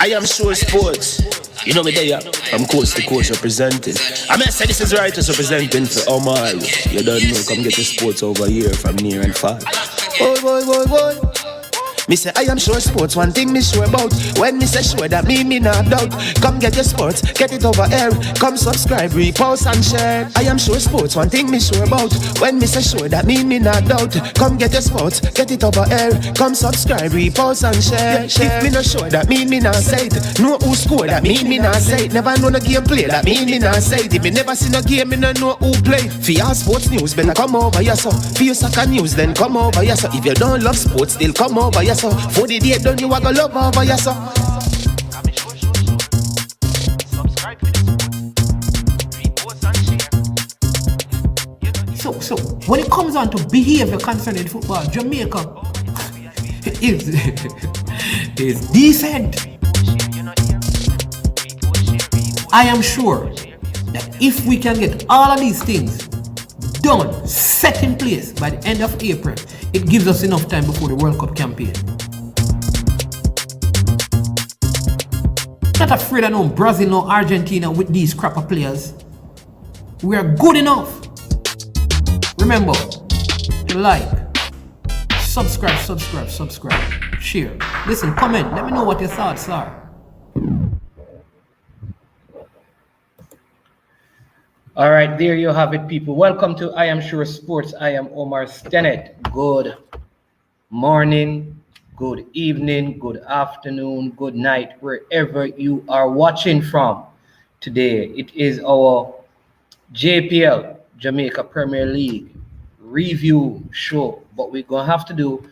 I am sure sports. You know me there, I'm coast to coast representing. I mean, I say this is righteous representing for Omar. You don't know, come get the sports over here from near and far. Boy. Me say I am sure sports, one thing me sure about. When me say sure, that me not doubt. Come get your sports, get it over here. Come subscribe, repost and share. I am sure sports, one thing me sure about. When me say sure, that me not doubt. Come get your sports, get it over here. Come subscribe, repost and share. If me not sure, that me not say it. Know who score, that me not say it. Never know no game play, that me not say it. If me never see no game, me no know who play. For your sports news, better come over here so. For your soccer news, then come over here so. If you don't love sports, still come over here so. For the day done, you a go love over here so. So when it comes on to behavior concerning football, Jamaica is decent. I am sure that if we can get all of these things done, set in place by the end of April, it gives us enough time before the World Cup campaign. Not afraid of no Brazil, no Argentina with these crap of players. We are good enough. Remember, like, subscribe, share. Listen, comment, let me know what your thoughts are. All right, there you have it, people. Welcome to I Am Sure Sports. I am Omar Stennett. Good morning, good evening, good afternoon, good night, wherever you are watching from today. It is our JPL, Jamaica Premier League review show, but we're going to have to do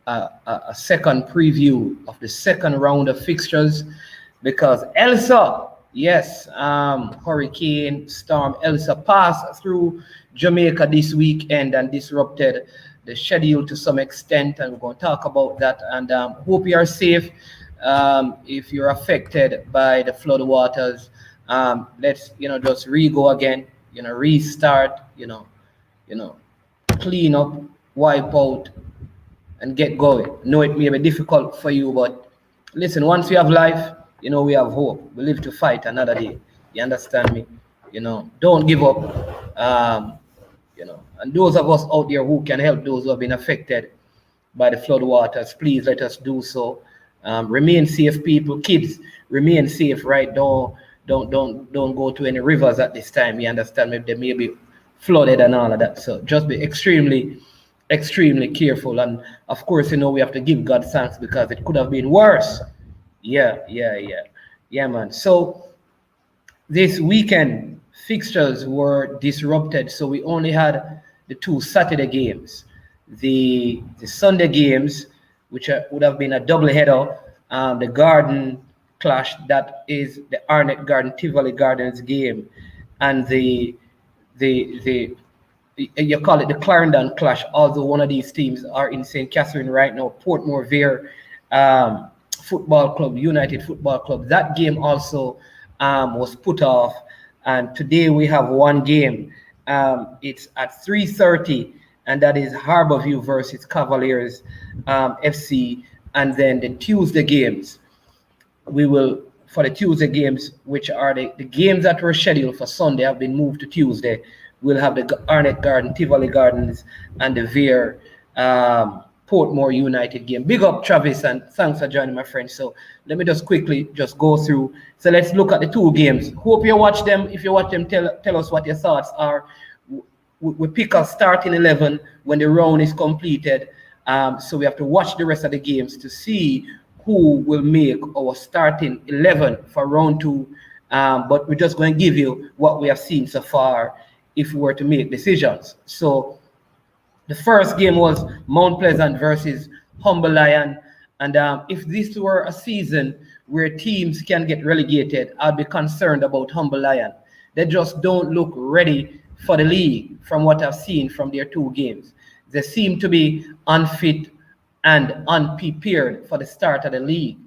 a second preview of the second round of fixtures because Elsa, yes, Hurricane Storm Elsa passed through Jamaica this weekend and disrupted the schedule to some extent, and we're going to talk about that and hope you are safe. If you're affected by the flood waters, let's just re-go again, restart, clean up, wipe out, and get going. I know it may be difficult for you, but listen, once we have life, we have hope. We live to fight another day. You understand me? Don't give up. And those of us out there who can help those who have been affected by the flood waters, please let us do so. Remain safe, people. Kids, remain safe, right? Don't go to any rivers at this time. You understand me? They may be flooded and all of that. So just be extremely careful. And of course, we have to give God thanks because it could have been worse. Yeah, man. So this weekend fixtures were disrupted, so we only had the two Saturday games. The Sunday games, which would have been a double header, the Garden clash, that is the Arnett Garden Tivoli Gardens game, and the you call it the Clarendon clash, although one of these teams are in St. Catherine right now, Portmore Vere Football Club, United Football Club. That game also was put off, and today we have one game. It's at 3:30, and that is Harborview versus Cavaliers FC. And then the Tuesday games, for the Tuesday games, which are the games that were scheduled for Sunday, have been moved to Tuesday. We'll have the Arnett Garden, Tivoli Gardens, and the Vere Portmore United game. Big up, Travis, and thanks for joining, my friend. So let me just quickly go through. So let's look at the two games. Hope you watch them. If you watch them, tell us what your thoughts are. We pick a starting 11 when the round is completed. So we have to watch the rest of the games to see who will make our starting 11 for round 2. But we're just going to give you what we have seen so far if we were to make decisions. So the first game was Mount Pleasant versus Humble Lion. And if this were a season where teams can get relegated, I'd be concerned about Humble Lion. They just don't look ready for the league from what I've seen from their two games. They seem to be unfit and unprepared for the start of the league.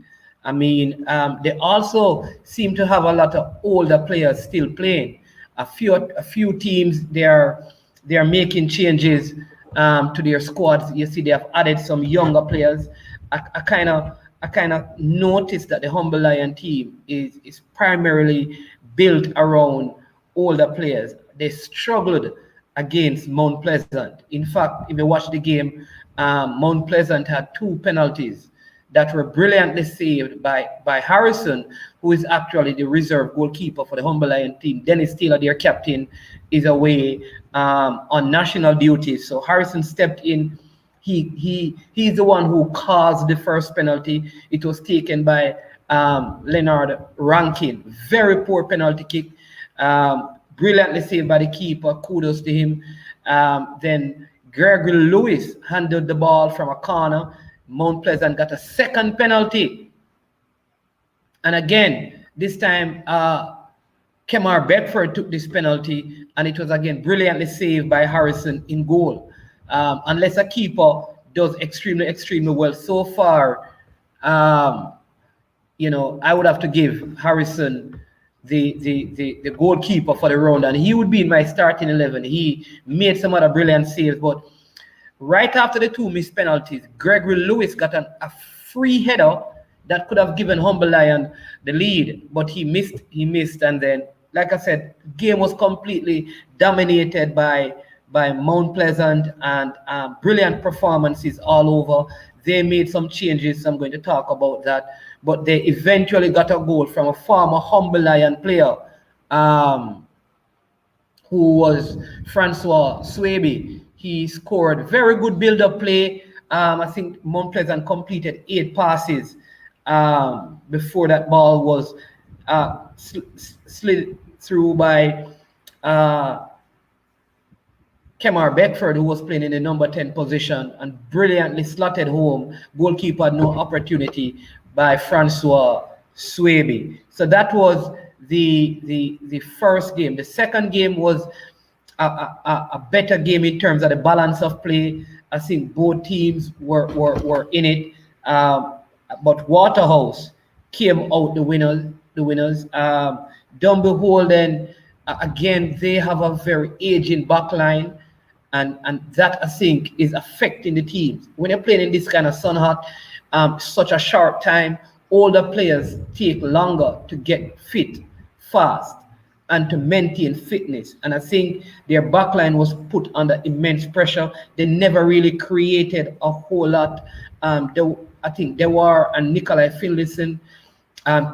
I mean, they also seem to have a lot of older players still playing. A few teams, they are making changes to their squads. You see, they have added some younger players. I kind of I kind of noticed that the Humble Lion team is primarily built around older players. They struggled against Mount Pleasant. In fact, if you watch the game, Mount Pleasant had 2 penalties that were brilliantly saved by Harrison, who is actually the reserve goalkeeper for the Humble Lion team. Dennis Taylor, their captain, is away on national duty. So Harrison stepped in. He's the one who caused the first penalty. It was taken by Leonard Rankin. Very poor penalty kick. Brilliantly saved by the keeper. Kudos to him. Then Gregory Lewis handled the ball from a corner. Mount Pleasant got a second penalty. And again, this time, Kemar Bedford took this penalty, and it was again brilliantly saved by Harrison in goal. Unless a keeper does extremely well so far, I would have to give Harrison the goalkeeper for the round, and he would be in my starting 11. He made some other brilliant saves, but right after the 2 missed penalties, Gregory Lewis got a free header that could have given Humble Lion the lead, but he missed, and then, like I said, the game was completely dominated by Mount Pleasant, and brilliant performances all over. They made some changes, so I'm going to talk about that, but they eventually got a goal from a former Humble Lion player, who was Francois Swaby. He scored very good build-up play. I think Mount Pleasant completed 8 passes before that ball was slid through by Kemar Beckford, who was playing in the number 10 position, and brilliantly slotted home. Goalkeeper had no opportunity by Francois Swaby. So that was the first game. The second game was a better game in terms of the balance of play. I think both teams were in it, but Waterhouse came out the winners. Dumble again, they have a very aging backline, and that I think is affecting the teams. When you're playing in this kind of sun hot, such a short time, older players take longer to get fit fast and to maintain fitness. And I think their backline was put under immense pressure. They never really created a whole lot. I think there were Nikolai Finlayson,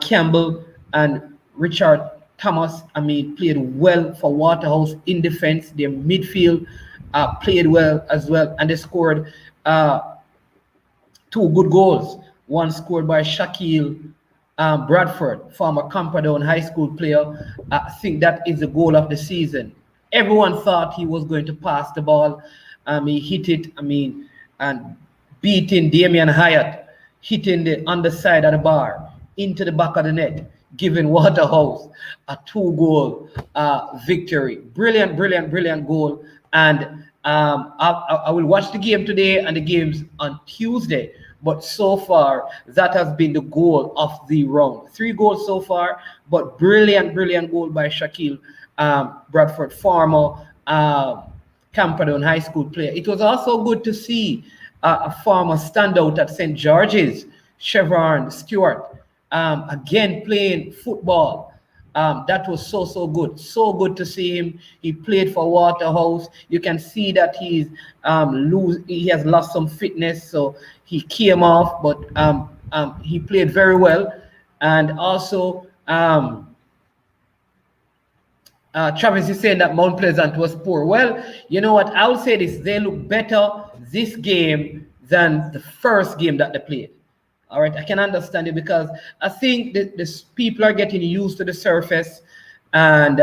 Campbell, and Richard Thomas, played well for Waterhouse in defense. Their midfield played well as well, and they scored 2 good goals. One scored by Shaquille Bradford, former Camperdown High School player. I think that is the goal of the season. Everyone thought he was going to pass the ball. He hit it, and beating Damian Hyatt, hitting the underside of the bar into the back of the net, giving Waterhouse a 2-goal victory. Brilliant goal. And I will watch the game today and the games on Tuesday. But so far, that has been the goal of the round. 3 goals so far, but brilliant goal by Shaquille Bradford, former Camperdown High School player. It was also good to see a former standout at St. George's, Chevron Stewart, again playing football. That was so good. So good to see him. He played for Waterhouse. You can see that he has lost some fitness, so he came off, but he played very well. And also, Travis is saying that Mount Pleasant was poor. Well, you know what? I'll say this. They look better this game than the first game that they played. All right, I can understand it, because I think the people are getting used to the surface, and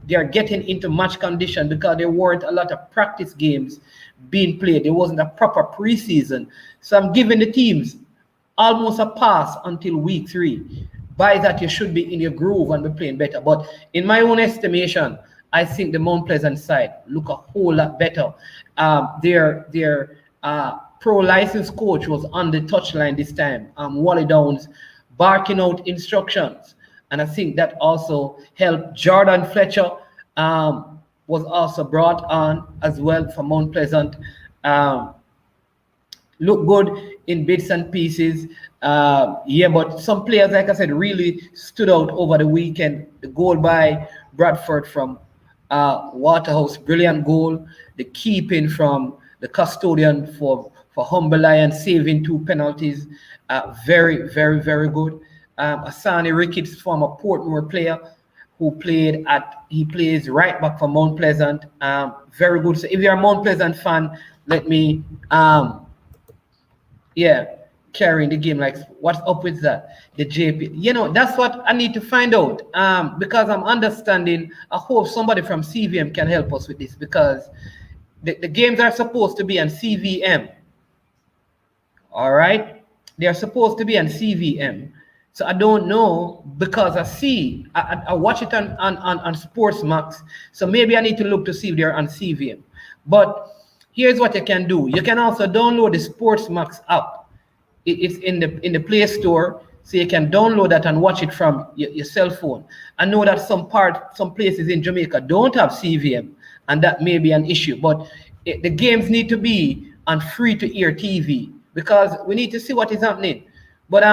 they are getting into match condition, because there weren't a lot of practice games being played. There wasn't a proper preseason. So I'm giving the teams almost a pass until week 3. By that, you should be in your groove and be playing better. But in my own estimation, I think the Mount Pleasant side look a whole lot better. Their pro license coach was on the touchline this time. Wally Downs barking out instructions, and I think that also helped. Jordan Fletcher was also brought on as well for Mount Pleasant. Look good in bits and pieces. Yeah, but some players, like I said, really stood out over the weekend. The goal by Bradford from Waterhouse, brilliant goal. The keeping from the custodian for Humber Lions, saving 2 penalties, very, very, very good. Asani Ricketts, former Portmore player, he plays right back for Mount Pleasant. Very good. So if you're a Mount Pleasant fan, let me yeah, carrying the game. Like, what's up with that? The JP, that's what I need to find out. Because I'm understanding. I hope somebody from CVM can help us with this, because the games are supposed to be on CVM. All right, they are supposed to be on CVM. So I don't know, because I watch it on Sportsmax. So maybe I need to look to see if they're on CVM. But here's what you can do. You can also download the Sportsmax app. It's in the Play Store, so you can download that and watch it from your cell phone. I know that some places in Jamaica don't have CVM, and that may be an issue. But the games need to be on free-to-air TV, because we need to see what is happening. But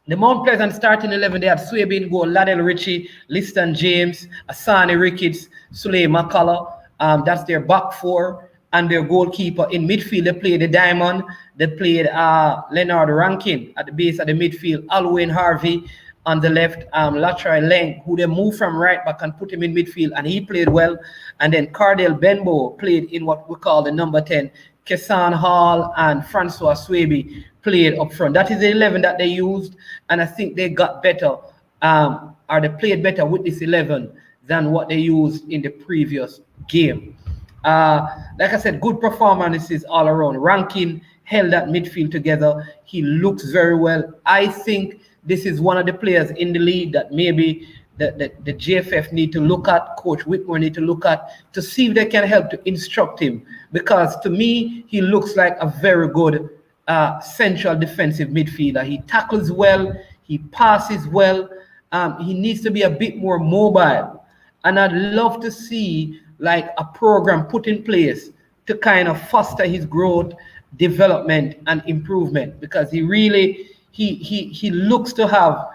the Mount Pleasant starting 11, they had Swaybe in goal, Ladell Ritchie, Liston James, Asani Ricketts, Sule McCullough. That's their back four. And their goalkeeper in midfield, they played the Diamond. They played Leonard Rankin at the base of the midfield, Alwyn Harvey on the left, Latroy Leng, who they moved from right back and put him in midfield, and he played well. And then Cardell Benbow played in what we call the number 10. Kessan Hall and Francois Swaybe played up front. That is the 11 that they used, and I think they got better, or they played better with this 11 than what they used in the previous game. Like I said, good performances all around. Rankin held that midfield together. He looks very well. I think this is one of the players in the league that maybe the JFF need to look at, Coach Whitmore need to look at, to see if they can help to instruct him. Because to me, he looks like a very good central defensive midfielder. He tackles well. He passes well. He needs to be a bit more mobile. And I'd love to see like a program put in place to kind of foster his growth, development, and improvement, because he really he looks to have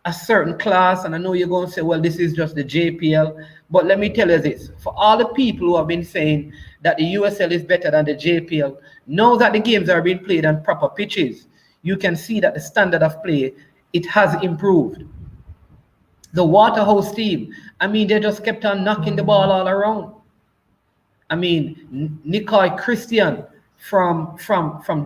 a certain class. And I know you're going to say, well, this is just the JPL, but let me tell you this: for all the people who have been saying that the USL is better than the JPL, now that the games are being played on proper pitches, you can see that the standard of play, it has improved. The Waterhouse team, I mean, they just kept on knocking the ball all around. I mean, Nicoy Christian from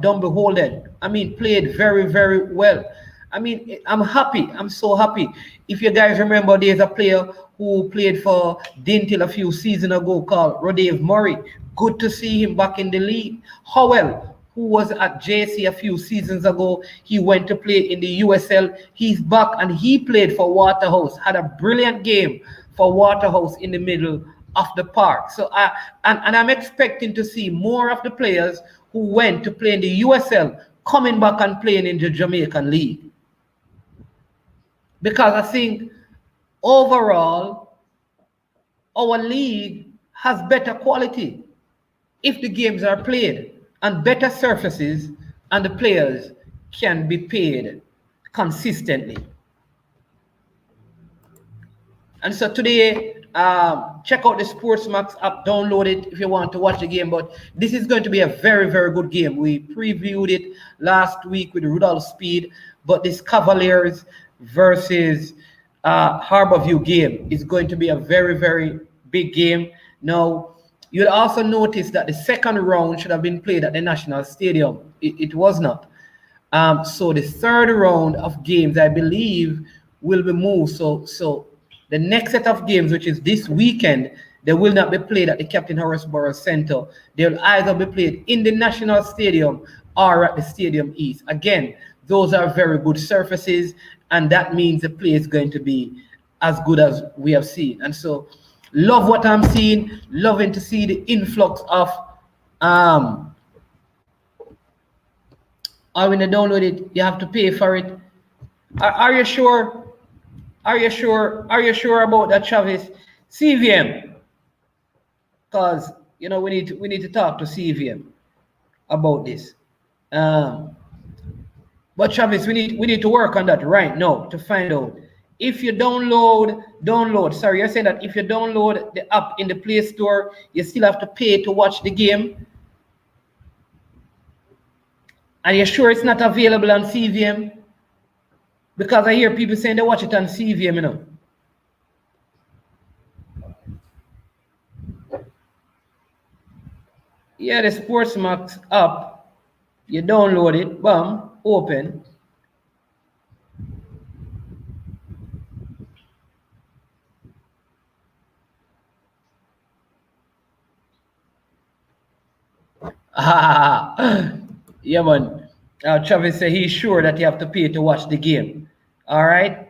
Dumble Holden, I mean, played very, very well. I mean, I'm happy. I'm so happy. If you guys remember, there's a player who played for Dintil a few seasons ago called Rodave Murray. Good to see him back in the league. Howell, who was at JC a few seasons ago, he went to play in the USL. He's back, and he played for Waterhouse. Had a brilliant game for Waterhouse in the middle of the park. So I'm expecting to see more of the players who went to play in the USL coming back and playing in the Jamaican League. Because I think overall, our league has better quality if the games are played on better surfaces and the players can be paid consistently. And so today, check out the Sportsmax app, download it if you want to watch the game. But this is going to be a very, very good game. We previewed it last week with Rudolph Speed, but this Cavaliers versus Harborview game is going to be a very, very big game. Now, you'll also notice that the second round should have been played at the National Stadium. It was not. So the third round of games, I believe, will be moved. So the next set of games, which is this weekend, they will not be played at the Captain Horace Center. They'll either be played in the National Stadium or at the Stadium East. Again, those are very good surfaces, and that means the play is going to be as good as we have seen. And so, love what I'm seeing, loving to see the influx of when you download it, you have to pay for it. Are you sure? Are you sure? Are you sure about that, Travis? CVM, because we need to talk to CVM about this. But Travis, we need to work on that right now to find out if you download. Sorry, you're saying that if you download the app in the Play Store, you still have to pay to watch the game. And you're sure it's not available on CVM? Because I hear people saying they watch it on CVM, you know. Yeah, the Sportsmax app, you download it, bam, open. Yeah, man. Travis said he's sure that you have to pay to watch the game. All right.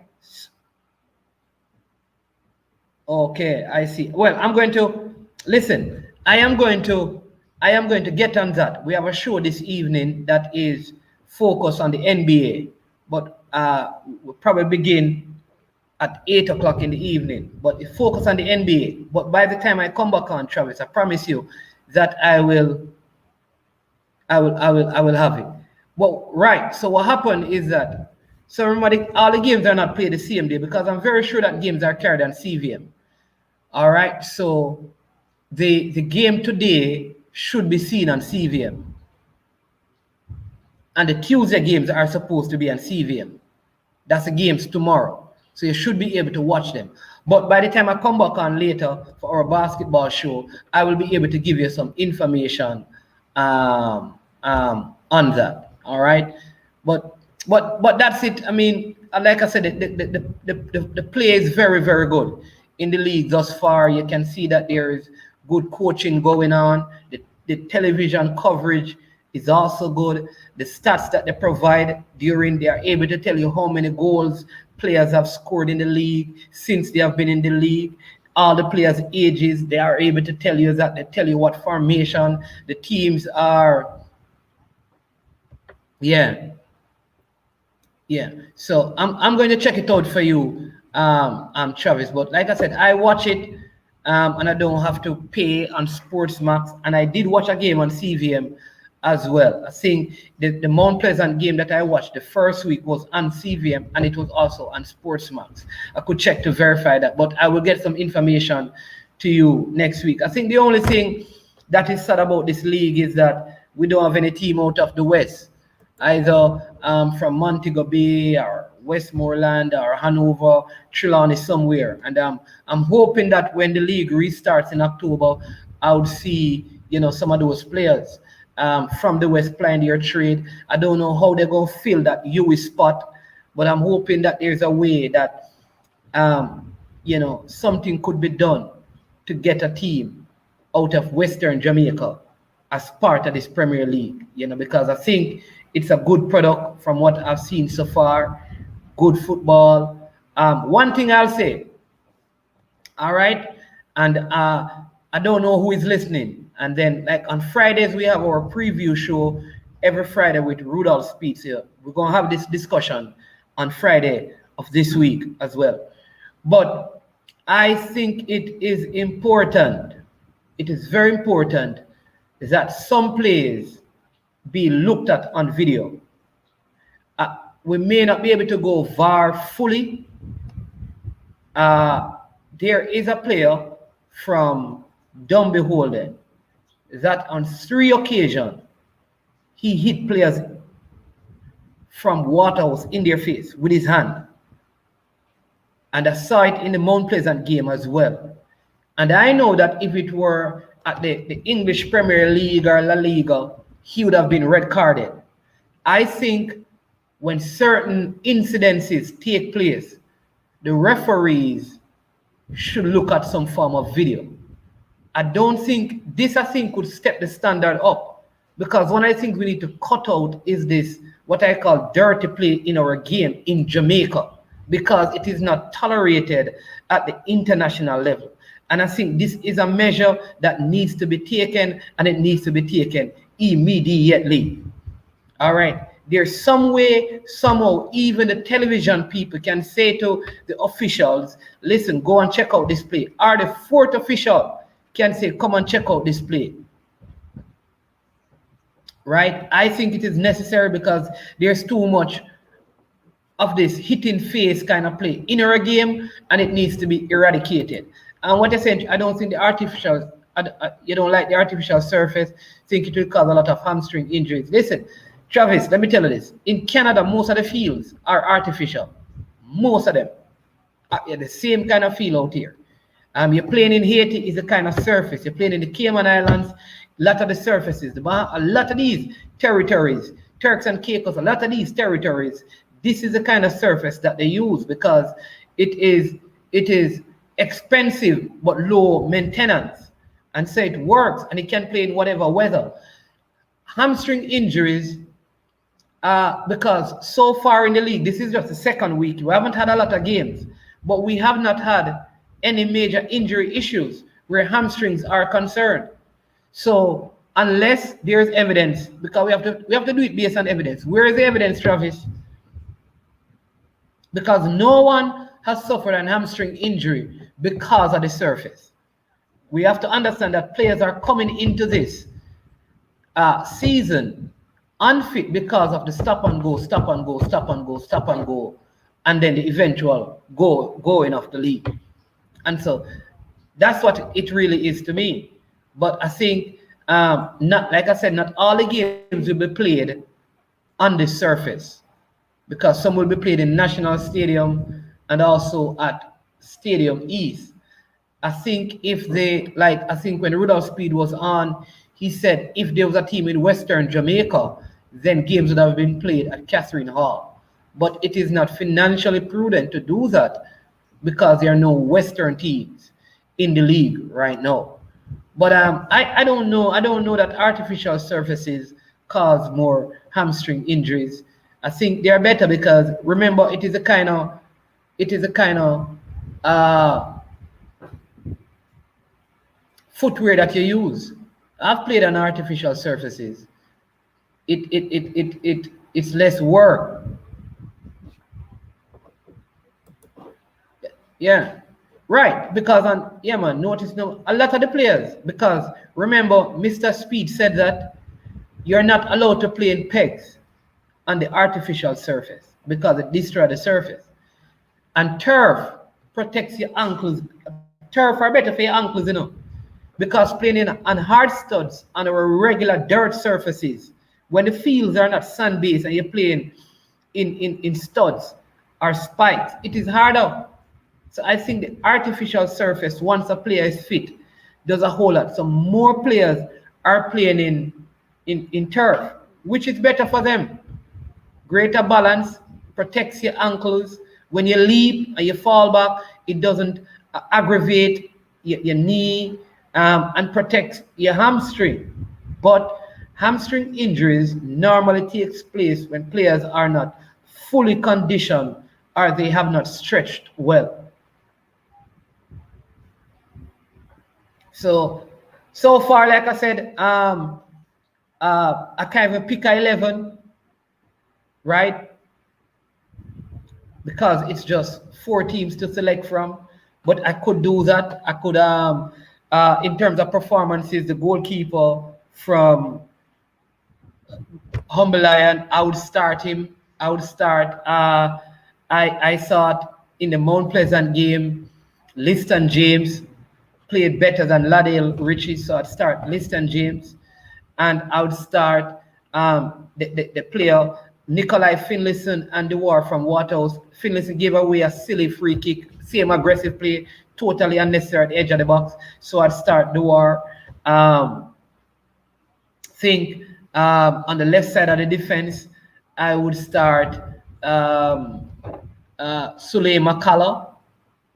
Okay, I see. Well, I'm going to listen. I am going to get on that. We have a show this evening that is focused on the NBA, but we'll probably begin at 8 o'clock in the evening. But it focus on the NBA. But by the time I come back on, Travis, I promise you that I will have it. But right. So what happened is that remember all the games are not played the same day because I'm very sure that games are carried on CVM. All right, so the game today should be seen on CVM. And the Tuesday games are supposed to be on CVM. That's the games tomorrow. So you should be able to watch them. But by the time I come back on later for our basketball show, I will be able to give you some information on that. All right. But that's it. I mean, like I said, the play is very, very good in the league thus far. You can see that there is good coaching going on. The television coverage is also good. The stats that they provide they are able to tell you how many goals players have scored in the league since they have been in the league. All the players' ages, they are able to tell you that. They tell you what formation the teams are. Yeah. So I'm going to check it out for you, Travis. But like I said, I watch it, and I don't have to pay on Sportsmax. And I did watch a game on CVM as well. I think the Mount Pleasant game that I watched the first week was on CVM, and it was also on Sportsmax. I could check to verify that, but I will get some information to you next week. I think the only thing that is sad about this league is that we don't have any team out of the West, either from Montego Bay or Westmoreland or Hanover, Trelawney somewhere. And I'm hoping that when the league restarts in October, I would see some of those players from the West playing their trade. I don't know how they're going to fill that UE spot, but I'm hoping that there's a way that something could be done to get a team out of Western Jamaica as part of this Premier League, because I think it's a good product from what I've seen so far. Good football. One thing I'll say, all right, and I don't know who is listening. And then, like on Fridays, we have our preview show every Friday with Rudolph Speaks here. We're going to have this discussion on Friday of this week as well. But I think it is important. It is very important that some plays be looked at on video. We may not be able to go VAR fully. There is a player from Dumbeholden that on 3 occasions he hit players from Waterhouse in their face with his hand. And I saw it in the Mount Pleasant game as well. And I know that if it were at the English Premier League or La Liga, he would have been red carded. I think when certain incidences take place, the referees should look at some form of video. I don't think this, could step the standard up, because one I think we need to cut out is this, what I call dirty play in our game in Jamaica, because it is not tolerated at the international level. And I think this is a measure that needs to be taken, and it needs to be taken immediately. All right. There's some way, somehow, even the television people can say to the officials, listen, go and check out this play. Or the fourth official can say, come and check out this play. right? I think it is necessary because there's too much of this hitting face kind of play in our game, and it needs to be eradicated. And what I said, I don't think the artificial, you don't like the artificial surface, think it will cause a lot of hamstring injuries. Listen, Travis, let me tell you this. In Canada, most of the fields are artificial. Most of them. The same kind of feel out here. You're playing in Haiti is a kind of surface. You're playing in the Cayman Islands, a lot of the surfaces, a lot of these territories, Turks and Caicos, a lot of these territories, this is the kind of surface that they use because it is expensive but low maintenance. And so it works and it can play in whatever weather. Hamstring injuries, because so far in the league, this is just the second week. We haven't had a lot of games, but we have not had any major injury issues where hamstrings are concerned. So unless there's evidence, because we have to do it based on evidence. Where is the evidence, Travis? Because no one has suffered an hamstring injury because of the surface. We have to understand that players are coming into this season unfit because of the stop and go, and then the eventual going of the league. And so that's what it really is to me. But I think, not like I said, not all the games will be played on the surface, because some will be played in National Stadium and also at Stadium East. I think if they, like, I think when Rudolph Speed was on, he said if there was a team in Western Jamaica, then games would have been played at Catherine Hall. But it is not financially prudent to do that because there are no Western teams in the league right now. But I don't know. I don't know that artificial surfaces cause more hamstring injuries. I think they are better because, remember, it is a kind of footwear that you use. I've played on artificial surfaces. It's less work. Yeah, right. Because notice now a lot of the players, because remember, Mr. Speed said that you're not allowed to play in pegs on the artificial surface because it destroys the surface. And turf protects your ankles. Turf are better for your ankles, because playing on hard studs on our regular dirt surfaces, when the fields are not sand-based and you're playing in studs or spikes, it is harder. So I think the artificial surface, once a player is fit, does a whole lot. So more players are playing in turf, which is better for them. Greater balance, protects your ankles. When you leap and you fall back, it doesn't aggravate your knee, and protects your hamstring. But hamstring injuries normally takes place when players are not fully conditioned or they have not stretched well. So far, like I said, I kind of pick 11, right? Because it's just 4 teams to select from. But I could do that. I could, in terms of performances, the goalkeeper from Humble Lion, I would start him. I would start. I thought in the Mount Pleasant game, Liston James played better than Ladale Richie, so I'd start Liston James, and I would start the player Nikolai Finlayson and the war from Waterhouse. Finlayson gave away a silly free kick, same aggressive play, totally unnecessary at the edge of the box. So I'd start the war. On the left side of the defense, I would start Sule McCullough,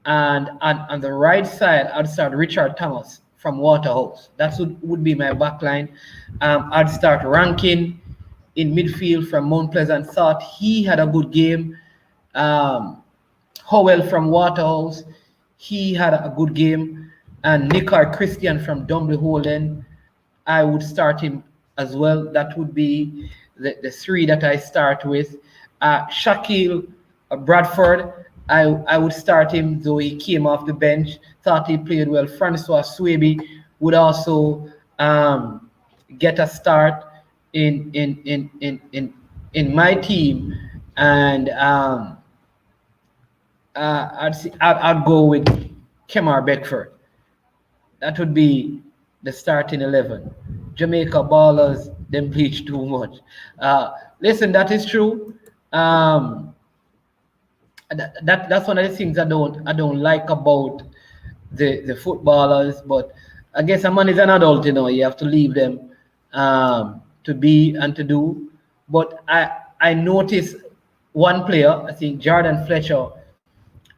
and on the right side, I'd start Richard Thomas from Waterhouse. That would be my back line. I'd start Rankin in midfield from Mount Pleasant. Thought he had a good game. Howell from Waterhouse, he had a good game. And Nicar Christian from Dumbly Holden, I would start him as well. That would be the 3 that I start with. Shaquille Bradford, I would start him, though he came off the bench. Thought he played well. Francois Swaby would also get a start. in my team, and I'd go with Kemar Beckford. That would be the starting 11. Jamaica ballers, them bleach too much. Listen, that is true. That's one of the things I don't like about the footballers. But I guess a man is an adult, you have to leave them to be and to do. But I noticed one player, I think Jordan Fletcher,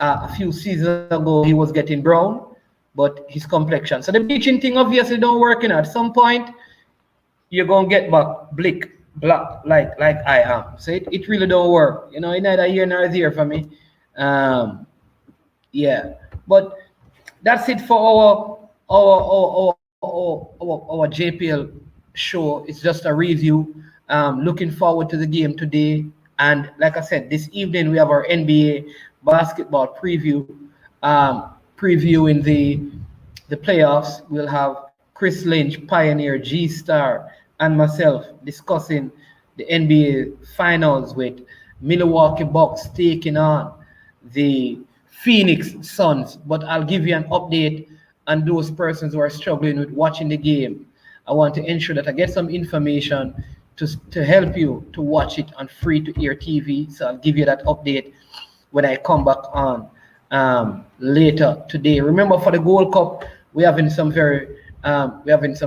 a few seasons ago he was getting brown, but his complexion. So the bleaching thing obviously don't work. At some point you're gonna get back black like I am. So it really don't work. It neither here nor there for me. Yeah. But that's it for our JPL show. It's just a review. Looking forward to the game today. And like I said, this evening we have our NBA basketball preview, previewing the playoffs. We'll have Chris Lynch, Pioneer, G Star, and myself discussing the NBA finals with Milwaukee Bucks taking on the Phoenix Suns. But I'll give you an update on those persons who are struggling with watching the game. I want to ensure that I get some information to help you to watch it on free-to-air TV. So I'll give you that update when I come back on later today. Remember, for the Gold Cup, we're having some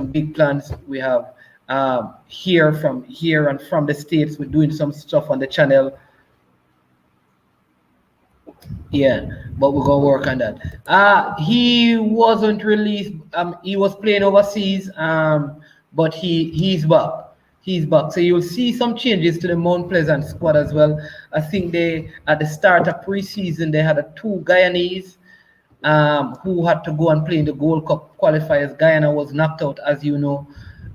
big plans. We have from here and from the States, we're doing some stuff on the channel. Yeah, but we're gonna work on that. He wasn't released. He was playing overseas. But he's back. He's back. So you'll see some changes to the Mount Pleasant squad as well. I think they, at the start of preseason, they had two Guyanese who had to go and play in the Gold Cup qualifiers. Guyana was knocked out, as you know.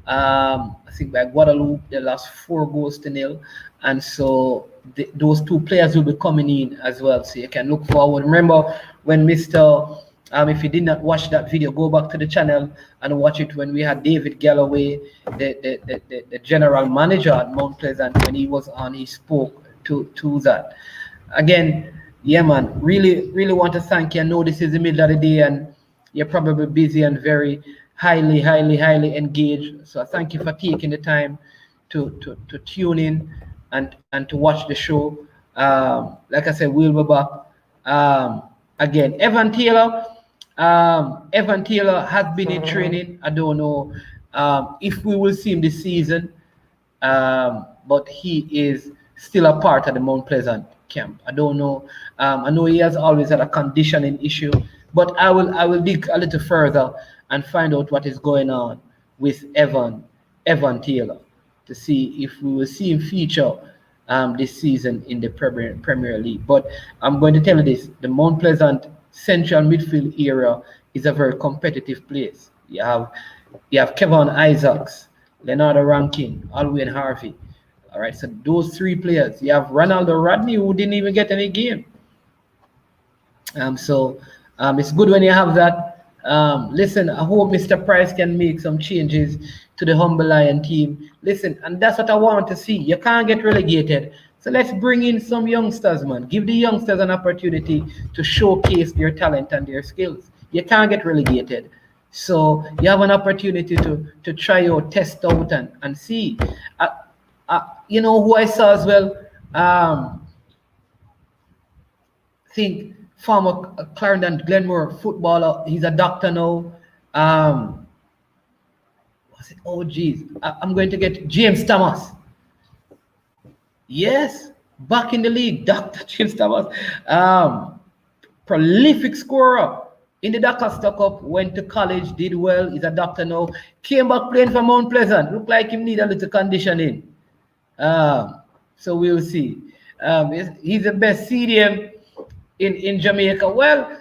I think by Guadeloupe, they lost 4-0. And so those two players will be coming in as well. So you can look forward. Remember when if you did not watch that video, go back to the channel and watch it when we had David Galloway, the general manager at Mount Pleasant, when he was on, he spoke to that. Again, yeah, man, really want to thank you. I know this is the middle of the day and you're probably busy and very highly engaged. So I thank you for taking the time to tune in and to watch the show. Like I said, we'll be back. Again, Evan Taylor has been in training. I don't know if we will see him this season, but he is still a part of the Mount Pleasant camp. I don't know. I know he has always had a conditioning issue, but I will dig a little further and find out what is going on with Evan Taylor to see if we will see him feature this season in the Premier League. But I'm going to tell you this: the Mount Pleasant central midfield area is a very competitive place. You have Kevin Isaacs, Leonardo Rankin, Alwyn Harvey. All right, so those three players. You have Ronaldo Rodney, who didn't even get any game. So it's good when you have that. Listen, I hope Mr. Price can make some changes to the Humble Lion team. Listen, and that's what I want to see. You can't get relegated. So let's bring in some youngsters, man. Give the youngsters an opportunity to showcase their talent and their skills. You can't get relegated. So you have an opportunity to try out, test out, and see. You know who I saw as well? I think former Clarendon Glenmore footballer. He's a doctor now. Oh, geez. I'm going to get James Thomas. Yes, back in the league, Dr. James Thomas. Prolific scorer in the Dakar Cup, went to college, did well. He's a doctor now. Came back playing for Mount Pleasant. Looked like him need a little conditioning. So we'll see. He's the best CDM in Jamaica. Well,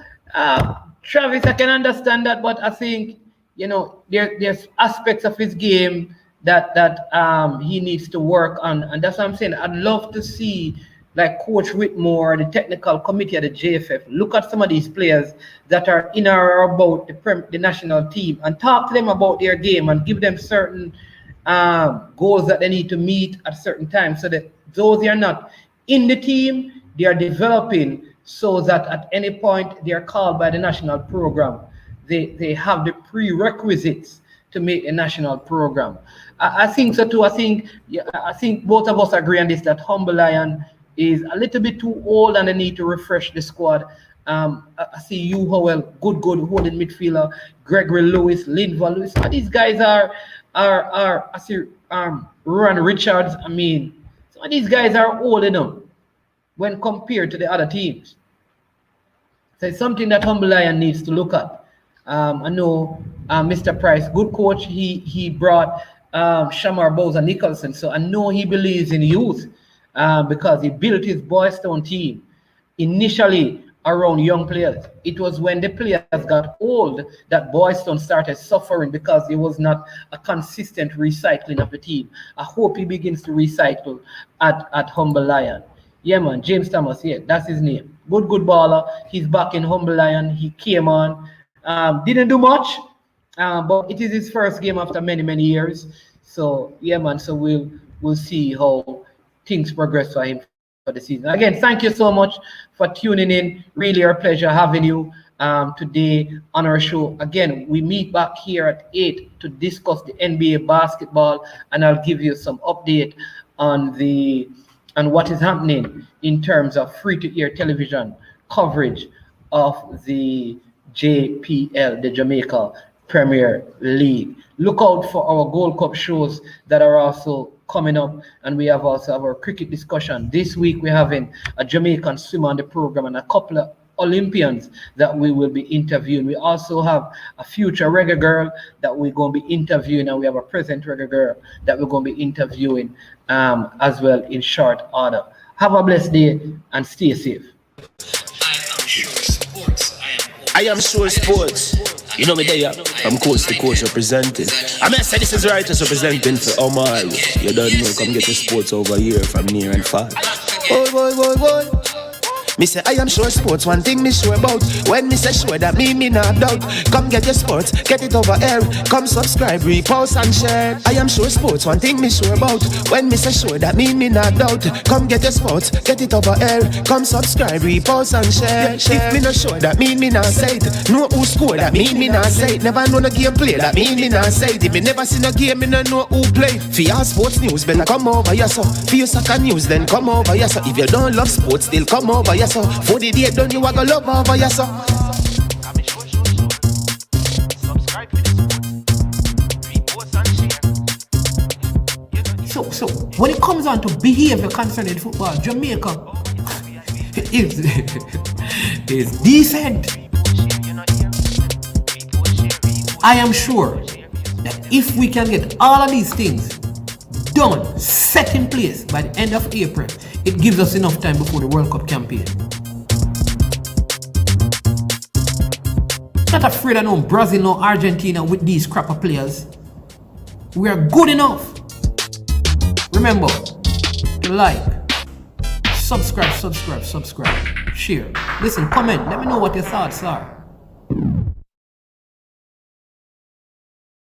Travis, I can understand that, but I think there's aspects of his game that he needs to work on, and that's what I'm saying. I'd love to see, like, Coach Whitmore, the technical committee at the JFF, look at some of these players that are in or about the national team and talk to them about their game and give them certain goals that they need to meet at certain times, so that those they are not in the team, they are developing so that at any point they are called by the national program. They have the prerequisites to make a national program. I think so too. I think both of us agree on this, that Humble Lion is a little bit too old and they need to refresh the squad. I see you, Howell, good holding midfielder, Gregory Lewis, Linval Lewis. These guys are I see Ron Richards. I mean, some of these guys are old enough when compared to the other teams. So it's something that Humble Lion needs to look at. I know Mr. Price, good coach. He brought Shamar Bowser Nicholson, so I know he believes in youth because he built his Boys Town team initially around young players. It was when the players got old that Boys Town started suffering because there was not a consistent recycling of the team. I hope he begins to recycle at Humble Lion. Yeah, man, James Thomas, yeah, that's his name. Good baller. He's back in Humble Lion. He came on. Didn't do much, but it is his first game after many years. So yeah, man. So we'll see how things progress for him for the season. Again, thank you so much for tuning in. Really a pleasure having you today on our show. Again, we meet back here at 8 to discuss the NBA basketball, and I'll give you some update on what is happening in terms of free-to-air television coverage of the JPL, the Jamaica Premier League. Look out for our Gold Cup shows that are also coming up, and we have also our cricket discussion. This week we're having a Jamaican swimmer on the program and a couple of Olympians that we will be interviewing. We also have a future reggae girl that we're going to be interviewing, and we have a present reggae girl that we're going to be interviewing as well in short order. Have a blessed day and stay safe. I am sure sports. You know me there, I'm coast to coast representing. I mean, I say this is Writers representing for Omar. You don't know, come get the sports over here from near and far. Boy. Me say I am sure sports, one thing me sure about. When me say sure, that me not doubt. Come get your sports, get it over air. Come subscribe, repost and share. I am sure sports, one thing me sure about. When me say sure, that me not doubt. Come get your sports, get it over air. Come subscribe, repost and share. If me not sure, that me not say it. Know who score, that me not say it. Never know the game play, that me not say it. If me never seen a game, me not know who play. For your sports news, better come over yourself. For your soccer news, then come over yourself. If you don't love sports, still come over yourself. For the day done, you are gonna love over yourself. So when it comes on to behavior concerning football, Jamaica is decent. I am sure that if we can get all of these things done, set in place by the end of April, it gives us enough time before the World Cup campaign. Not afraid of no Brazil, no Argentina with these crap of players. We are good enough. Remember to like, subscribe, share. Listen, comment. Let me know what your thoughts are.